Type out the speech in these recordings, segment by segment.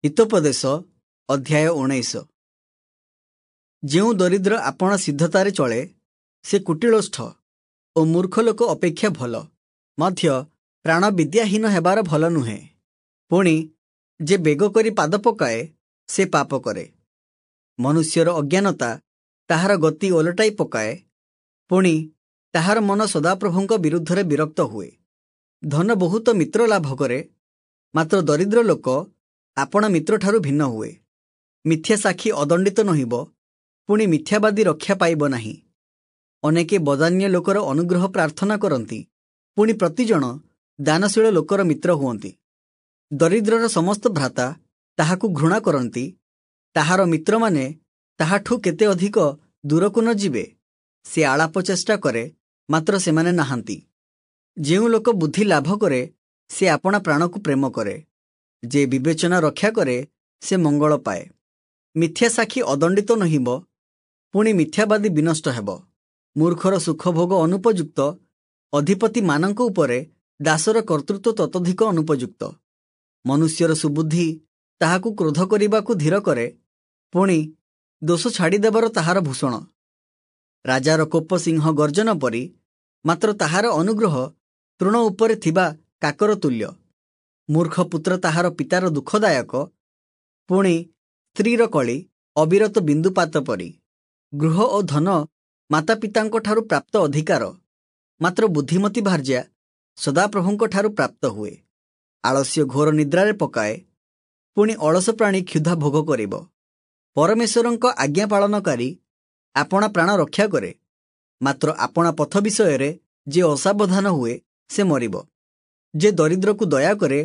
हितोपदेश अध्याय 19। जो दरिद्र आपण सिद्धतारे चले से कुटिलोष्ठ और मूर्ख लोक अपेक्षा भल मध्य प्राण विद्याहीन हेबार भल नुहे। पुणी जे बेग करी पाद पकाए से पाप करे। मनुष्यर अज्ञानता ताहार गति ओलटाई पकाए। पुणी ताहार मन सदाप्रभुंक विरुद्धरे विरक्त हुए। धन बहुत मित्र लाभ करे, मात्र दरिद्र लोक आपण मित्र ठारू भिन्न हुए। मिथ्या साक्षी अदंडित नहिब, पुणी मिथ्यावादी रक्षा पाइब नाही। अनेके बदान्य लोकर अनुग्रह प्रार्थना करती, पुणी प्रतिजन दानशील लोकर मित्र हुअंती। दरिद्रर समस्त भ्राता ताहाकु घृणा करती, ताहार मित्र माने ताहाठु केते अधिक दूरकु न जिवे। से आलाप चेष्टा करे, मात्र सेमाने नाहांती। जेउ लोक बुद्धि लाभ करे से आपणा प्राणकु प्रेम करे। जे विवेचना रक्षा करे से मंगल पाए। मिथ्या साक्षी अदंडित नहिब, पुणी मिथ्यावादी विनष्ट हेब। मूर्खर सुखभोग अनुपयुक्त, अधिपति मानक उपरे दासर कर्तृत्व ततोधिक अनुपयुक्त। मनुष्यर सुबुद्धि ताहाकु क्रोध करिबाकु धीर करे, पुणी दोष छाड़ीदेवर ताहार भूषण। राजार कोप सिंह गर्जन परी, मात्र ताहार अनुग्रह तृण उपरे थिबा काकर तुल्य। मूर्ख पुत्र ताहार पितार दुखदायक, पुणी स्त्रीर कली अविरत बिंदुपात परी। गृह और धन माता पितांको ठारू प्राप्त अधिकार, मात्र बुद्धिमती भार्या सदाप्रभुंको ठारू प्राप्त हुए। आलस्य घोर निद्रारे पकाए, पुणी अलस प्राणी क्षुधा भोग करिब। परमेश्वरंको आज्ञा पालनकारी आपणा प्राण रक्षा करे, मात्र आपणा पथ विषय जे असावधान हुए से मरिब। जे दरिद्र को दया करे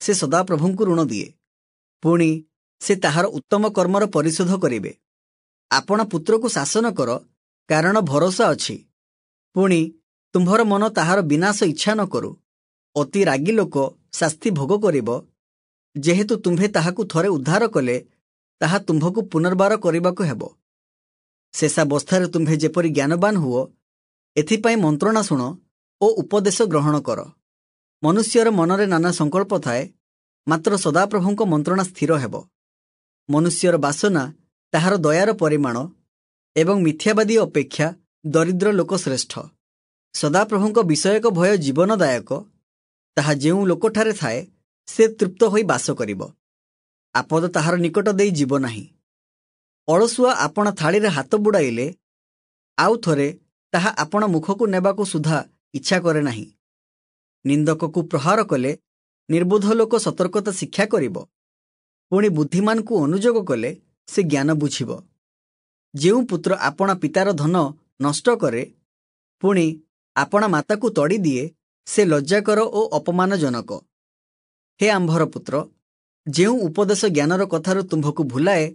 से सदाप्रभुंकु ऋण दिए, पुणी से ताहार उत्तम कर्मर परिशोध करिवे। आपण पुत्र को शासन कर, कारण भरोसा अछि। पुणी तुम्भर मन ताहार विनाश इच्छा न करू। अति रागी लोक शास्ति भोग करिब। जेहेतु तुम्भे ताहाकु थरे उद्धार कले, ताहा तुम्भकु पुनर्बार करिबाकु हेबो। शेषावस्थारे तुम्भे जेपरि ज्ञानवान हुओ, एथिपाई मंत्रणा शुण ओ उपदेश ग्रहण कर। मनुष्यर मनरे नाना संकल्प थाए, मात्र सदाप्रभुंक मंत्रणा स्थिर हेब। मनुष्यर बासना ताहार दयार परिमाण, एवं मिथ्यावादी अपेक्षा दरिद्र लोक श्रेष्ठ। सदाप्रभुंक विषयक भय जीवनदायक, ताहा जेउ लोकठारे थाए से तृप्त होई बास करिब। आपद ताहार निकट देई जीव नाही। अलसुआ आपण थाळीरे हाथ बुड़ाइले आउ थरे ताहा आपण मुखकु नेबाकु सुधा इच्छा करे नाही। निंदक को प्रहार कले निर्बोध लोक सतर्कता शिक्षा करिब, पुणी बुद्धिमान को अनुजोग कले से ज्ञान बुझिब। जेउ पुत्र आपणा पितार धन नष्ट करे, पुणी आपणा माता को तड़ी दिए, से लज्जाकर ओ अपमानजनक। हे आंभर पुत्र, जेउ उपदेश ज्ञानर कथारु तुम्भकु भुलाए,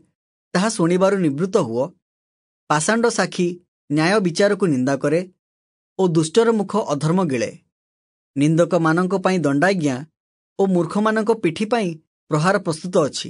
ताहा शुणिबारु निवृत्त हुओ। पाषांड साक्षी न्याय विचार को निंदा करे ओ दुष्टर मुख अधर्म गिळे। निंदक मानंक पाई दंडाज्ञा ओ मूर्ख मानंक पिठी पाई प्रहार प्रस्तुत अछि।